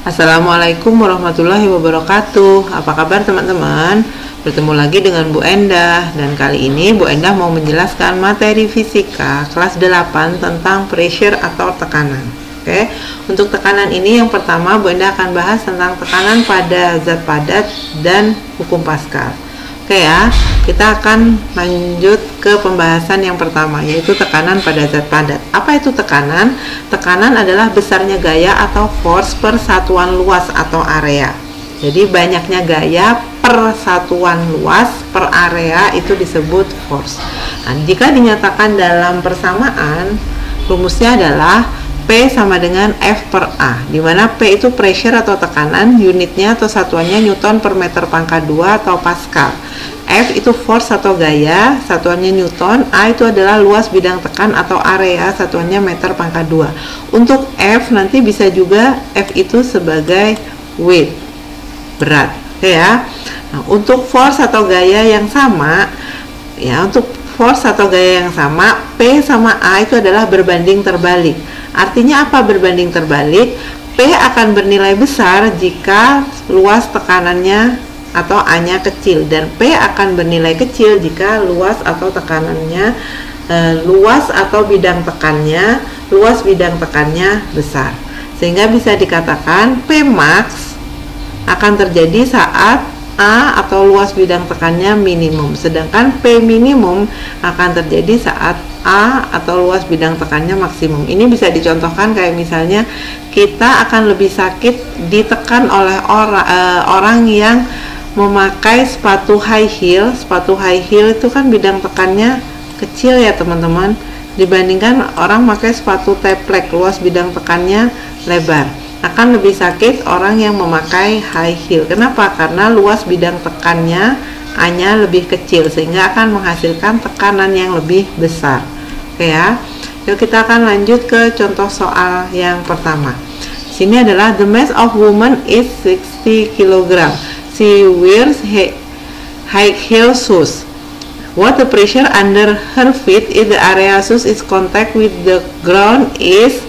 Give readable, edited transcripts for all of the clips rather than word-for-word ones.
Assalamualaikum warahmatullahi wabarakatuh. Apa kabar teman-teman? Bertemu lagi dengan Bu Endah. Dan kali ini Bu Endah mau menjelaskan materi fisika kelas 8 tentang pressure atau tekanan. Oke, untuk tekanan ini yang pertama Bu Endah akan bahas tentang tekanan pada zat padat dan hukum Pascal. Oke ya, kita akan lanjut ke pembahasan yang pertama, yaitu tekanan pada zat padat. Apa itu tekanan? Tekanan adalah besarnya gaya atau force per satuan luas atau area. Jadi banyaknya gaya per satuan luas per area itu disebut force. Nah, jika dinyatakan dalam persamaan, rumusnya adalah P sama dengan F per A, di mana P itu pressure atau tekanan, unitnya atau satuannya Newton per meter pangkat 2 atau Pascal. F itu force atau gaya, satuannya Newton. A itu adalah luas bidang tekan atau area, satuannya meter pangkat 2. Untuk F nanti bisa juga F itu sebagai weight, berat. Oke ya. Nah, untuk force atau gaya yang sama, ya untuk force atau gaya yang sama, P sama A itu adalah berbanding terbalik. Artinya apa berbanding terbalik? P akan bernilai besar jika luas tekanannya atau A-nya kecil, dan P akan bernilai kecil jika luas atau tekanannya luas atau bidang tekannya besar. Sehingga bisa dikatakan P max akan terjadi saat A atau luas bidang tekannya minimum, sedangkan P minimum akan terjadi saat A atau luas bidang tekannya maksimum. Ini bisa dicontohkan kayak misalnya kita akan lebih sakit ditekan oleh orang yang memakai sepatu high heel. Sepatu high heel itu kan bidang tekannya kecil ya teman-teman, dibandingkan orang pakai sepatu teplek, luas bidang tekannya lebar. Akan lebih sakit orang yang memakai high heel. Kenapa? Karena luas bidang tekannya A-nya lebih kecil, sehingga akan menghasilkan tekanan yang lebih besar. Oke ya. Yuk kita akan lanjut ke contoh soal yang pertama. Sini adalah the mass of woman is 60 kg. She wears high heel shoes. What the pressure under her feet if the area shoes is contact with the ground is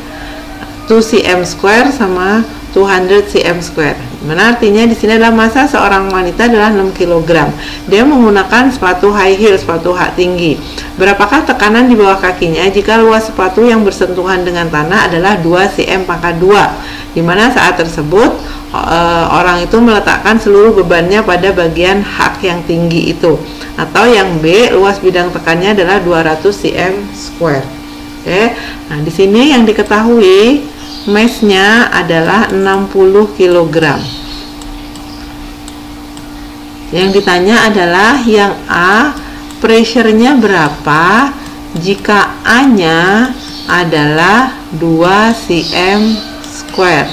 2 cm square sama 200 cm square. Mana artinya di sini adalah massa seorang wanita adalah 6 kg. Dia menggunakan sepatu high heel, sepatu hak tinggi. Berapakah tekanan di bawah kakinya jika luas sepatu yang bersentuhan dengan tanah adalah 2 cm pangkat 2, di mana saat tersebut orang itu meletakkan seluruh bebannya pada bagian hak yang tinggi itu. Atau yang B, luas bidang tekannya adalah 200 cm square. Oke. Nah, di sini yang diketahui mass-nya adalah 60 kg. Yang ditanya adalah yang A, pressure-nya berapa jika A-nya adalah 2 cm square.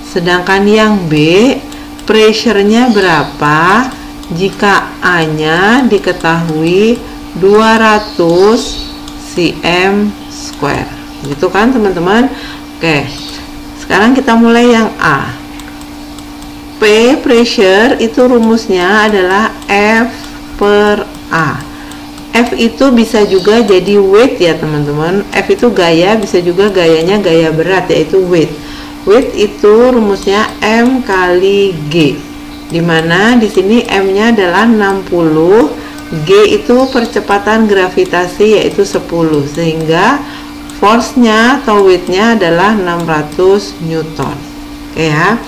Sedangkan yang B, pressure-nya berapa jika A-nya diketahui 200 cm square. Gitu kan teman-teman? Oke. Sekarang kita mulai yang A. P pressure itu rumusnya adalah F per A. F itu bisa juga jadi weight ya teman-teman. F itu gaya, bisa juga gayanya gaya berat, yaitu weight. Weight itu rumusnya M kali G, dimana di sini M-nya adalah 60, G itu percepatan gravitasi yaitu 10, sehingga force-nya atau weight-nya adalah 600 Newton. Oke ya.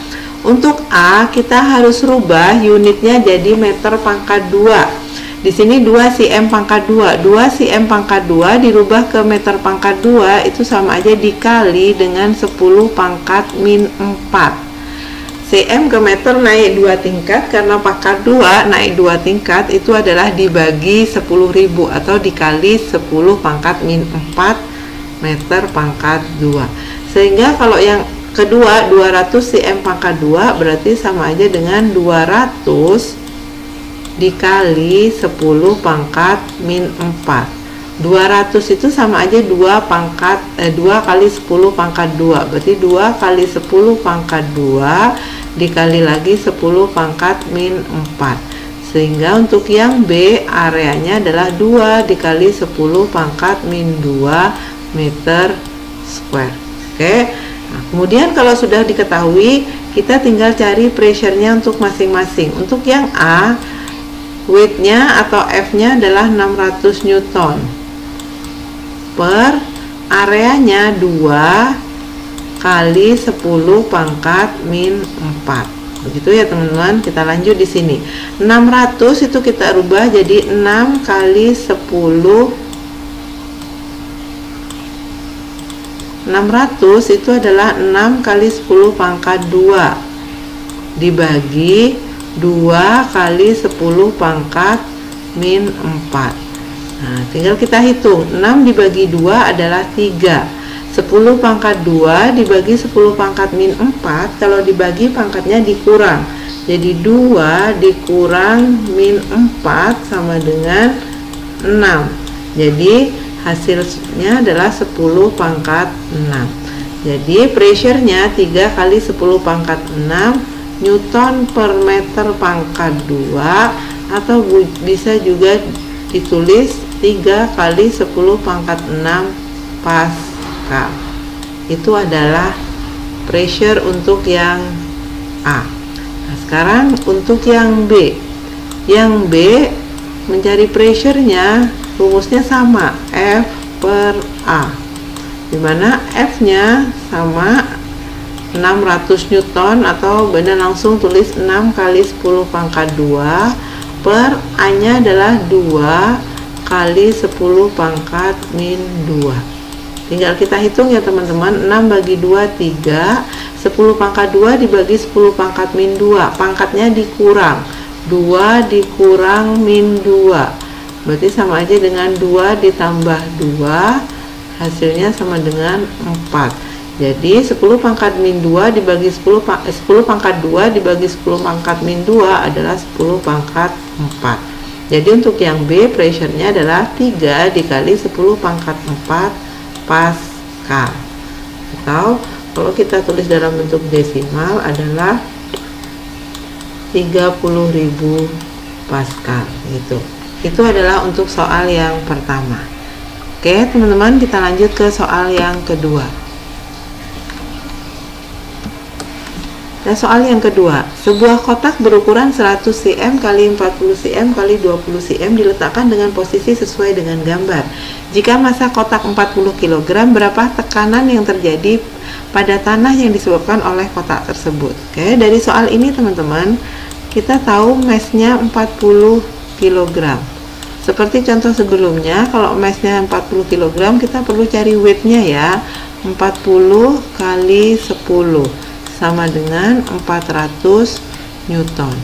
Untuk A kita harus rubah unitnya jadi meter pangkat 2. Di sini 2 cm pangkat 2. 2 cm pangkat 2 dirubah ke meter pangkat 2 itu sama aja dikali dengan 10 pangkat min 4. Cm ke meter naik 2 tingkat, karena pangkat 2 naik 2 tingkat itu adalah dibagi 10.000 atau dikali 10 pangkat min 4 meter pangkat 2. Sehingga kalau yang kedua 200 cm pangkat 2 berarti sama aja dengan 200 dikali 10 pangkat min 4. 200 itu sama aja 2 kali 10 pangkat 2. Berarti 2 kali 10 pangkat 2 dikali lagi 10 pangkat min 4. Sehingga untuk yang B areanya adalah 2 dikali 10 pangkat min 2 meter square. Oke. Nah, Kemudian kalau sudah diketahui, kita tinggal cari pressure-nya untuk masing-masing. Untuk yang A, weight-nya atau F-nya adalah 600 Newton per areanya 2 kali 10 pangkat min 4. Begitu ya teman-teman. Kita lanjut di sini. 600 itu kita rubah jadi 6 kali 10. 600 itu adalah 6 kali 10 pangkat 2 dibagi 2 kali 10 pangkat min 4. Nah, tinggal kita hitung. 6 dibagi 2 adalah 3. 10 pangkat 2 dibagi 10 pangkat min 4, kalau dibagi pangkatnya dikurang. Jadi 2 dikurang min 4 sama dengan 6. Jadi hasilnya adalah 10 pangkat 6. Jadi pressure-nya 3 kali 10 pangkat 6 Newton per meter pangkat 2, atau bisa juga ditulis 3 kali 10 pangkat 6 Pascal. Itu adalah pressure untuk yang A. Nah, sekarang untuk yang B. Yang B, mencari pressure-nya rumusnya sama, F per A, dimana F-nya sama 600 Newton, atau benar langsung tulis 6 kali 10 pangkat 2 per A-nya adalah 2 kali 10 pangkat min 2. Tinggal kita hitung ya teman-teman. 6 bagi 2 3, 10 pangkat 2 dibagi 10 pangkat min 2, pangkatnya dikurang, 2 dikurang min 2, berarti sama aja dengan 2 ditambah 2, hasilnya sama dengan 4. Jadi 10 pangkat min 2 dibagi 10 pangkat 2 dibagi 10 pangkat min 2 adalah 10 pangkat 4. Jadi untuk yang B, pressure-nya adalah 3 dikali 10 pangkat 4 Pascal. Atau kalau kita tulis dalam bentuk desimal adalah 30.000 Pascal gitu. Itu adalah untuk soal yang pertama. Oke teman-teman, kita lanjut ke soal yang kedua. Nah, soal yang kedua, sebuah kotak berukuran 100 cm kali 40 cm kali 20 cm diletakkan dengan posisi sesuai dengan gambar. Jika massa kotak 40 kg, berapa tekanan yang terjadi pada tanah yang disebabkan oleh kotak tersebut? Oke, dari soal ini teman-teman, kita tahu massnya 40 kg. Seperti contoh sebelumnya, kalau massnya 40 kg, kita perlu cari weight-nya ya. 40 kali 10 sama dengan 400 Newton.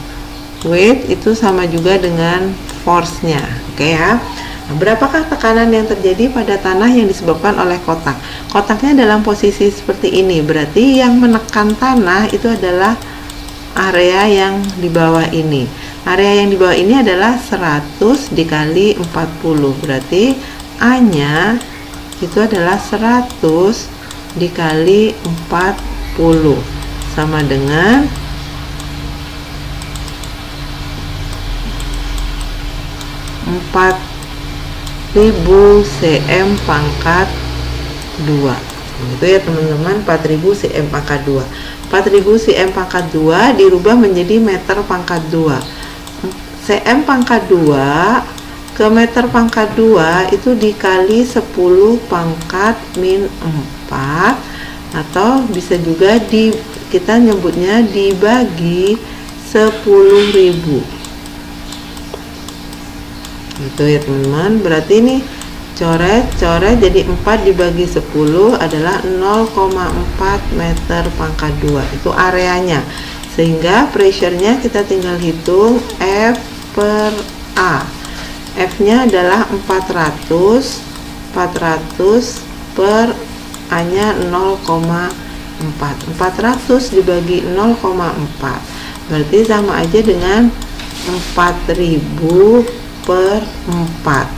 Weight itu sama juga dengan force-nya. Oke ya. Nah, berapakah tekanan yang terjadi pada tanah yang disebabkan oleh kotak? Kotaknya dalam posisi seperti ini, berarti yang menekan tanah itu adalah area yang di bawah ini. Area yang di bawah ini adalah 100 dikali 40, berarti A-nya itu adalah 100 dikali 40 sama dengan 4000 cm pangkat 2. Gitu ya teman-teman, 4000 cm pangkat 2. 4000 cm pangkat 2 dirubah menjadi meter pangkat 2. cm pangkat 2 ke meter pangkat 2 itu dikali 10 pangkat min 4, atau bisa juga kita nyebutnya dibagi 10.000 gitu ya teman-teman. Berarti ini coret jadi 4 dibagi 10 adalah 0,4 meter pangkat 2, itu areanya. Sehingga pressure-nya kita tinggal hitung F per A. F-nya adalah 400 per A-nya 0,4. 400 dibagi 0,4 berarti sama aja dengan 4000 per 4.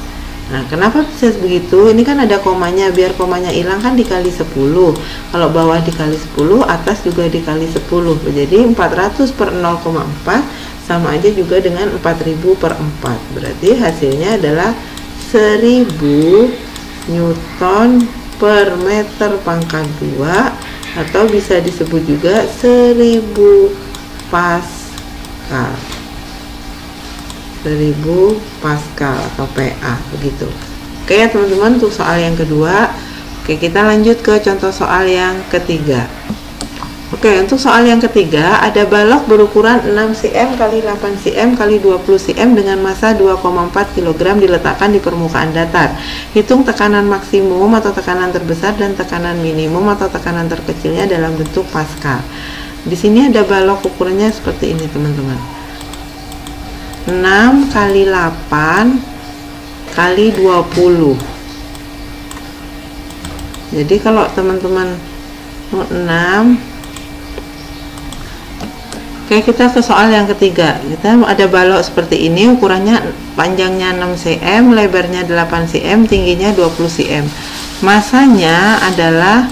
Nah, kenapa bisa begitu? Ini kan ada komanya, biar komanya hilang kan dikali 10. Kalau bawah dikali 10, atas juga dikali 10. Jadi 400 per 0,4 sama aja juga dengan 4000 per 4. Berarti hasilnya adalah 1000 Newton per meter pangkat 2 atau bisa disebut juga 1000 Pascal. 1000 Pascal atau PA begitu. Oke ya teman-teman, untuk soal yang kedua. Oke, kita lanjut ke contoh soal yang ketiga. Oke, untuk soal yang ketiga, ada balok berukuran 6 cm x 8 cm x 20 cm dengan massa 2,4 kg diletakkan di permukaan datar. Hitung tekanan maksimum atau tekanan terbesar dan tekanan minimum atau tekanan terkecilnya dalam bentuk Pascal. Di sini ada balok ukurannya seperti ini teman-teman. 6 x 8 x 20. Jadi kalau teman-teman 6. Oke, kita ke soal yang ketiga. Kita ada balok seperti ini, ukurannya panjangnya 6 cm, lebarnya 8 cm, tingginya 20 cm. Masanya adalah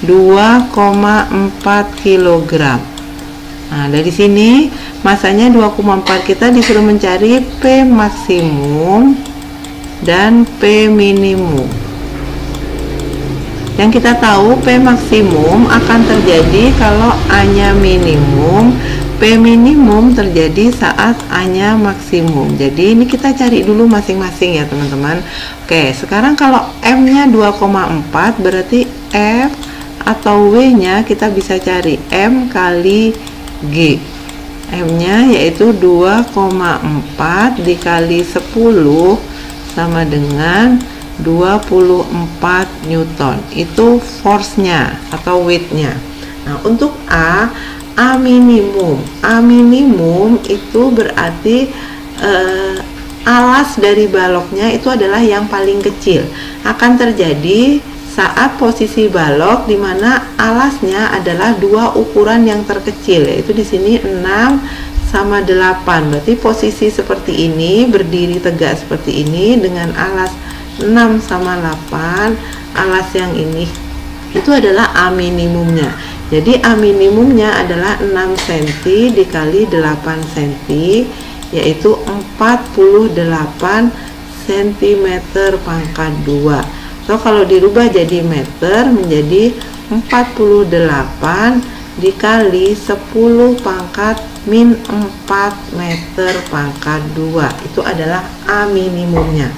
2,4 kg. Nah, dari sini masanya 2,4, kita disuruh mencari P maksimum dan P minimum. Yang kita tahu P maksimum akan terjadi kalau A-nya minimum, P minimum terjadi saat A-nya maksimum. Jadi ini kita cari dulu masing-masing ya teman-teman. Oke, sekarang kalau M-nya 2,4 berarti F atau W-nya kita bisa cari M kali G. M-nya yaitu 2,4 dikali 10 sama dengan 24 Newton. Itu force-nya atau weight-nya. Nah, untuk A minimum. A minimum itu berarti alas dari baloknya itu adalah yang paling kecil. Akan terjadi saat posisi balok di mana alasnya adalah dua ukuran yang terkecil, yaitu di sini 6 sama 8. Berarti posisi seperti ini, berdiri tegak seperti ini dengan alas 6 sama 8, alas yang ini itu adalah A minimumnya. Jadi A minimumnya adalah 6 cm dikali 8 cm, yaitu 48 cm pangkat 2. So kalau dirubah jadi meter menjadi 48 dikali 10 pangkat min 4 meter pangkat 2. Itu adalah A minimumnya.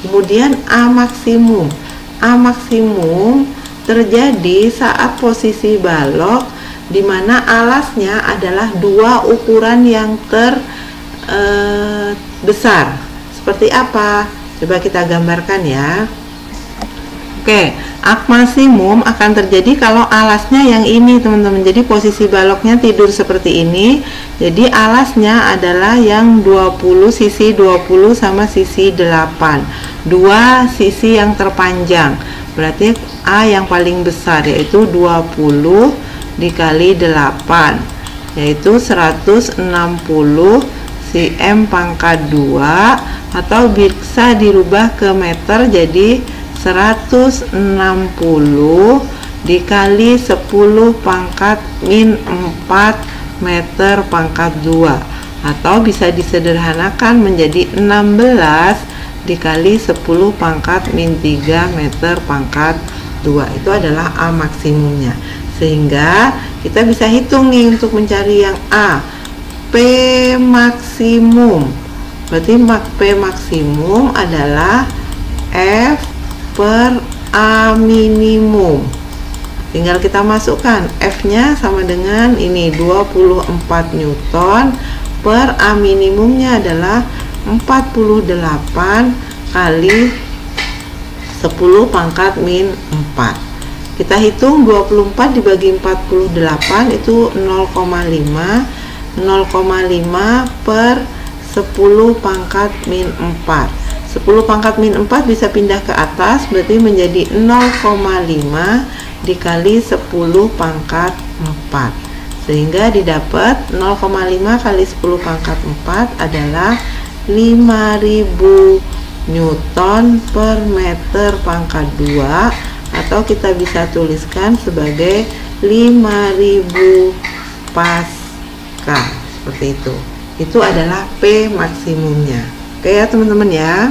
Kemudian A maksimum. A maksimum terjadi saat posisi balok di mana alasnya adalah dua ukuran yang terbesar. Seperti apa? Coba kita gambarkan ya. Oke, A maksimum akan terjadi kalau alasnya yang ini teman-teman. Jadi posisi baloknya tidur seperti ini. Jadi alasnya adalah yang 20, sisi 20 sama sisi 8. Dua sisi yang terpanjang. Berarti A yang paling besar yaitu 20 dikali 8, yaitu 160 cm pangkat 2, atau bisa dirubah ke meter jadi 160 dikali 10 pangkat min 4 meter pangkat 2, atau bisa disederhanakan menjadi 16 dikali 10 pangkat min 3 meter pangkat 2. Itu adalah A maksimumnya. Sehingga kita bisa hitung nih untuk mencari yang A. P maksimum. Berarti P maksimum adalah F per A minimum. Tinggal kita masukkan F-nya sama dengan ini 24 Newton per A minimumnya adalah 48 kali 10 pangkat min 4. Kita hitung 24 dibagi 48 itu 0,5. 0,5 per 10 pangkat min 4. 10 pangkat min 4 bisa pindah ke atas, berarti menjadi 0,5 dikali 10 pangkat 4. Sehingga didapat 0,5 kali 10 pangkat 4 adalah 5000 Newton per meter pangkat 2, atau kita bisa tuliskan sebagai 5000 Pascal. Seperti itu. Itu adalah P maksimumnya. Oke ya teman-teman ya.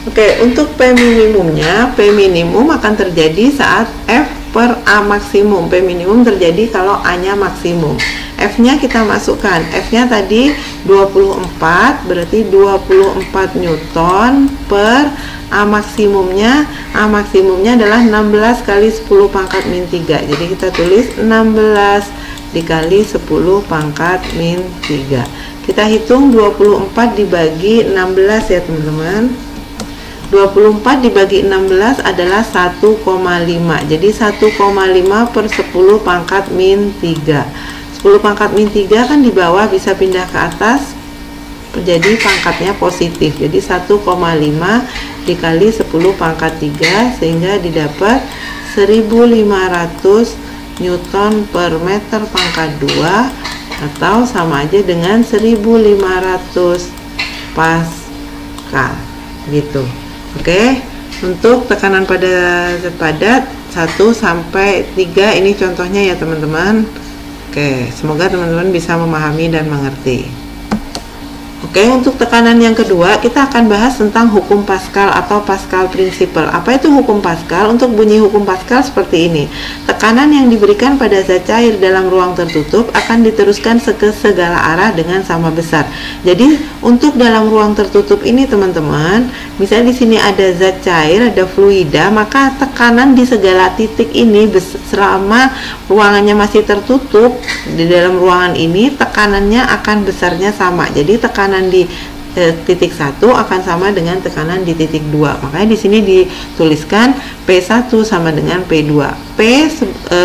Oke, untuk P minimumnya, P minimum akan terjadi saat F per A maksimum. P minimum terjadi kalau A-nya maksimum. F-nya kita masukkan. F-nya tadi 24, berarti 24 Newton per A maksimumnya. A maksimumnya adalah 16 kali 10 pangkat min 3. Jadi kita tulis 16 dikali 10 pangkat min 3. Kita hitung 24 dibagi 16 ya teman-teman. 24 dibagi 16 adalah 1,5. Jadi 1,5 per 10 pangkat min 3. 10 pangkat min 3 kan di bawah bisa pindah ke atas, jadi pangkatnya positif. Jadi 1,5 dikali 10 pangkat 3 sehingga didapat 1500 Newton per meter pangkat 2, atau sama aja dengan 1500 Pascal gitu. Oke, untuk tekanan pada zat padat 1 sampai 3 ini contohnya ya teman-teman. Oke, semoga teman-teman bisa memahami dan mengerti. Oke, untuk tekanan yang kedua kita akan bahas tentang hukum Pascal atau Pascal Principle. Apa itu hukum Pascal? Untuk bunyi hukum Pascal seperti ini. Tekanan yang diberikan pada zat cair dalam ruang tertutup akan diteruskan ke segala arah dengan sama besar. Jadi untuk dalam ruang tertutup ini teman-teman, misalnya di sini ada zat cair, ada fluida, maka tekanan di segala titik ini selama ruangannya masih tertutup di dalam ruangan ini, tekanannya akan besarnya sama. Jadi tekanan di titik 1 akan sama dengan tekanan di titik 2. Makanya di sini dituliskan P1 sama dengan P2. P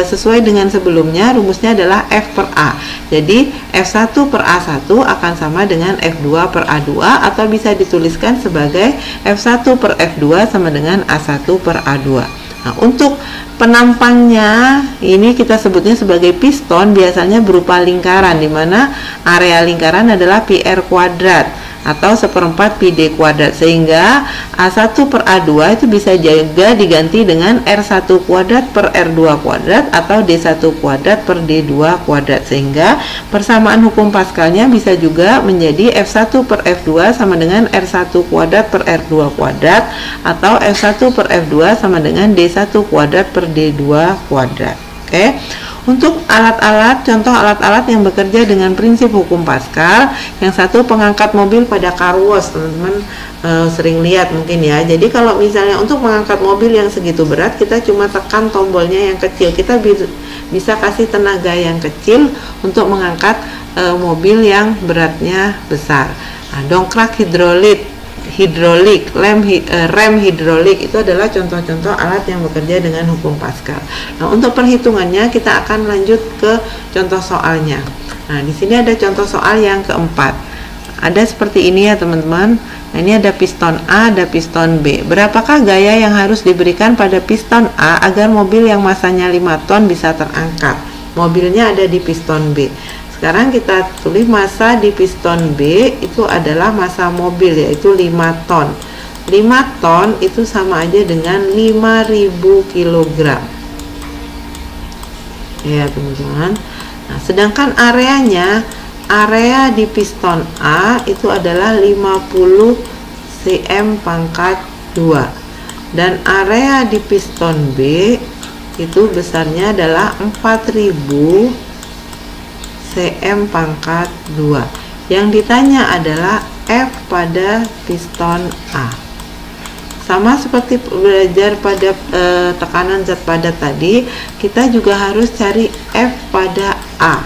sesuai dengan sebelumnya rumusnya adalah F per A. Jadi F1 per A1 akan sama dengan F2 per A2, atau bisa dituliskan sebagai F1 per F2 sama dengan A1 per A2. Nah, untuk penampangnya ini kita sebutnya sebagai piston, biasanya berupa lingkaran, di mana area lingkaran adalah PR kuadrat atau 1/4 PD kuadrat, sehingga A1 per A2 itu bisa juga diganti dengan R1 kuadrat per R2 kuadrat atau D1 kuadrat per D2 kuadrat, sehingga persamaan hukum Pascalnya bisa juga menjadi F1 per F2 sama dengan R1 kuadrat per R2 kuadrat atau F1 per F2 sama dengan D1 kuadrat per D2 kuadrat. Oke. Untuk alat-alat, contoh alat-alat yang bekerja dengan prinsip hukum Pascal, yang satu pengangkat mobil pada car wash, teman-teman sering lihat mungkin ya. Jadi kalau misalnya untuk mengangkat mobil yang segitu berat, kita cuma tekan tombolnya yang kecil, kita bisa kasih tenaga yang kecil untuk mengangkat mobil yang beratnya besar. Nah, dongkrak hidrolik, rem hidrolik itu adalah contoh-contoh alat yang bekerja dengan hukum Pascal. Nah, untuk perhitungannya kita akan lanjut ke contoh soalnya. Nah, di sini ada contoh soal yang keempat. Ada seperti ini ya teman-teman. Nah, ini ada piston A, ada piston B. Berapakah gaya yang harus diberikan pada piston A agar mobil yang masanya 5 ton bisa terangkat? Mobilnya ada di piston B. Sekarang kita tulis massa di piston B itu adalah massa mobil, yaitu 5 ton. 5 ton itu sama aja dengan 5.000 kg. Ya teman-teman. Nah, sedangkan area di piston A itu adalah 50 cm pangkat 2. Dan area di piston B itu besarnya adalah 4000 cm pangkat 2. Yang ditanya adalah F pada piston A. Sama seperti belajar pada tekanan zat padat tadi, kita juga harus cari F pada A.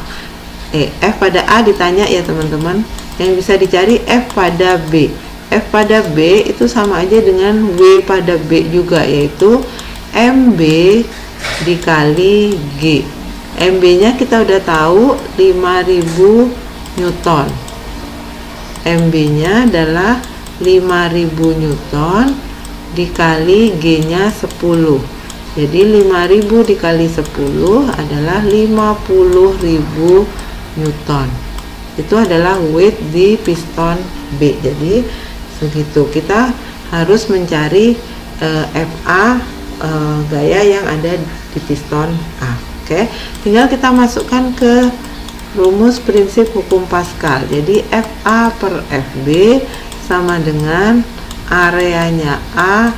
F pada A ditanya ya teman-teman. Yang bisa dicari F pada B. F pada B itu sama aja dengan W pada B juga, yaitu MB dikali G. MB nya kita udah tahu 5000 Newton. MB nya adalah 5000 Newton dikali G nya 10. Jadi 5000 dikali 10 adalah 50.000 Newton. Itu adalah weight di piston B. Jadi segitu. Kita harus mencari FA gaya yang ada di piston A. Oke, tinggal kita masukkan ke rumus prinsip hukum Pascal. Jadi FA per FB sama dengan areanya A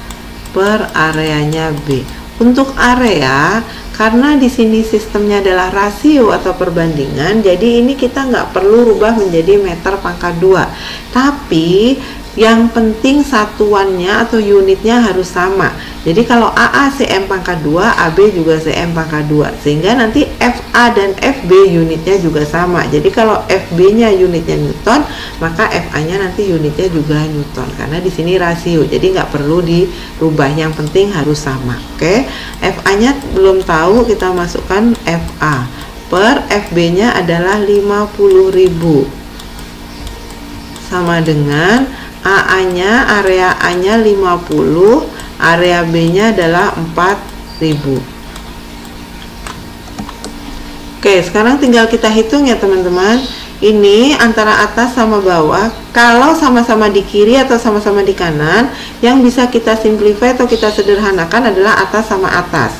per areanya B. Untuk area, karena di sini sistemnya adalah rasio atau perbandingan, jadi ini kita nggak perlu rubah menjadi meter pangkat 2. Tapi yang penting satuannya atau unitnya harus sama. Jadi kalau AA cm pangkat 2, AB juga cm pangkat 2, sehingga nanti FA dan FB unitnya juga sama. Jadi kalau FB nya unitnya Newton, maka FA nya nanti unitnya juga Newton, karena di sini rasio, jadi nggak perlu dirubah, yang penting harus sama. Oke, FA nya belum tahu, kita masukkan FA per FB nya adalah 50.000 sama dengan AA-nya, area A-nya 50, area B-nya adalah 4.000. Oke, sekarang tinggal kita hitung ya teman-teman. Ini antara atas sama bawah, kalau sama-sama di kiri atau sama-sama di kanan, yang bisa kita simplify atau kita sederhanakan adalah atas sama atas.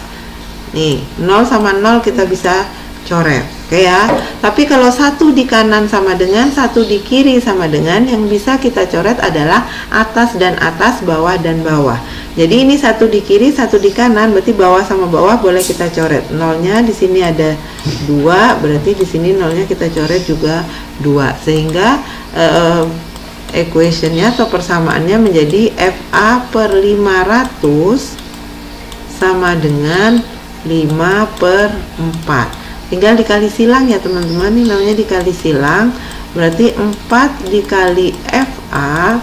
Nih, 0 sama 0 kita bisa coret. Oke ya, tapi kalau satu di kanan sama dengan, satu di kiri sama dengan, yang bisa kita coret adalah atas dan atas, bawah dan bawah. Jadi ini satu di kiri, satu di kanan, berarti bawah sama bawah boleh kita coret. Nolnya di sini ada 2, berarti di sini nolnya kita coret juga 2, sehingga equationnya atau persamaannya menjadi FA per 500 sama dengan 5/4. Tinggal dikali silang ya teman-teman, ini namanya dikali silang, berarti 4 dikali FA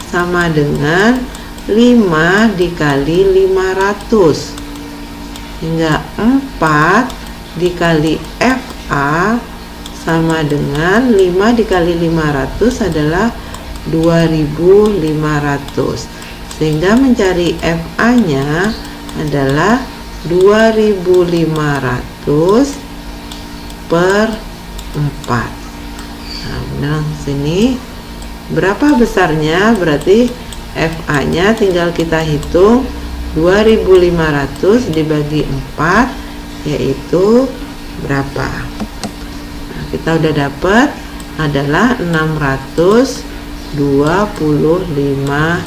sama dengan 5 dikali 500, hingga 4 dikali FA sama dengan 5 dikali 500 adalah 2500, sehingga mencari FA nya adalah 2500 per 4. Nah, sini berapa besarnya, berarti FA nya tinggal kita hitung, 2500 dibagi 4 yaitu berapa. Nah, kita udah dapat adalah 625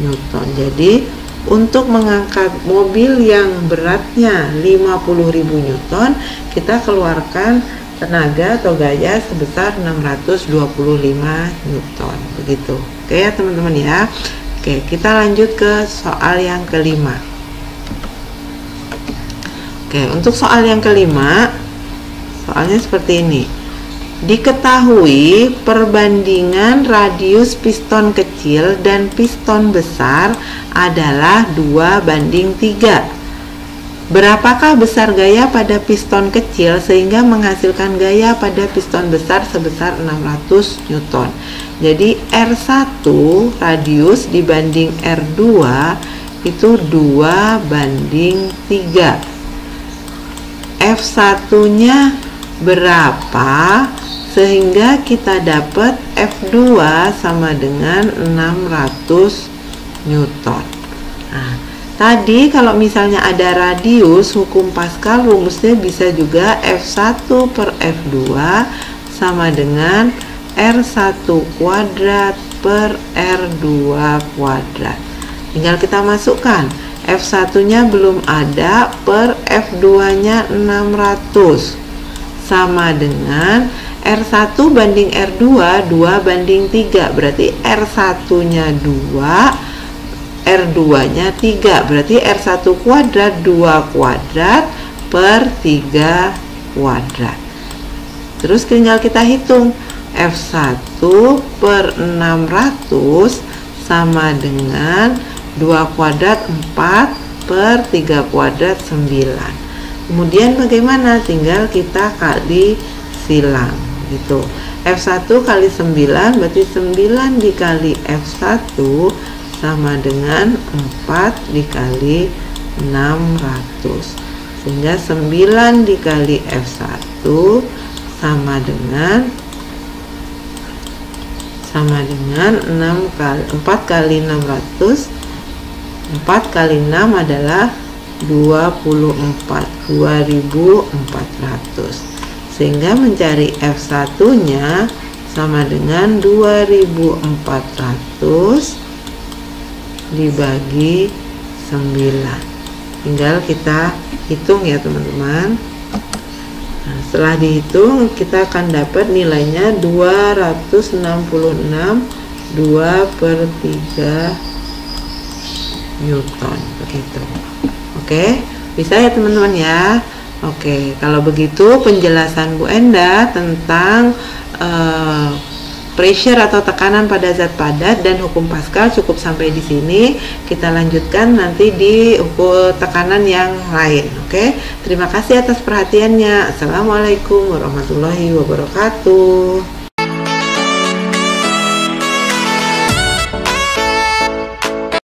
Newton. Jadi untuk mengangkat mobil yang beratnya 50.000 Newton, kita keluarkan tenaga atau gaya sebesar 625 Newton. Begitu. Oke ya teman-teman ya. Oke, kita lanjut ke soal yang kelima. Oke, untuk soal yang kelima, soalnya seperti ini. Diketahui perbandingan radius piston kecil dan piston besar adalah 2:3. Berapakah besar gaya pada piston kecil sehingga menghasilkan gaya pada piston besar sebesar 600 Newton. Jadi R1 radius dibanding R2 itu 2:3. F1 nya berapa sehingga kita dapat F2 sama dengan 600 Newton. Nah, tadi kalau misalnya ada radius, hukum Pascal rumusnya bisa juga F1 per F2 sama dengan R1 kuadrat per R2 kuadrat. Tinggal kita masukkan, F1 nya belum ada, per F2 nya 600 sama dengan R1 banding R2 2:3, berarti R1 nya 2, R2 nya 3, berarti R1 kuadrat 2 kuadrat per 3 kuadrat. Terus tinggal kita hitung, F1 per 600 sama dengan 2 kuadrat 4 per 3 kuadrat 9. Kemudian bagaimana? Tinggal kita kali silang gitu. F1 kali 9 berarti 9 dikali F1 sama dengan 4 dikali 600, sehingga 9 dikali F1 sama dengan 4 kali 600. 4 kali 6 adalah 24, 2400, sehingga mencari F1 nya sama dengan 2400 dibagi 9. tinggal kita hitung ya teman-teman. Nah, setelah dihitung kita akan dapat nilainya 266 2/3 Newton begitu. Oke, bisa ya teman-teman ya. Oke, kalau begitu penjelasan Bu Enda tentang pressure atau tekanan pada zat padat dan hukum Pascal cukup sampai di sini. Kita lanjutkan nanti di hukum tekanan yang lain. Oke, terima kasih atas perhatiannya. Assalamualaikum warahmatullahi wabarakatuh.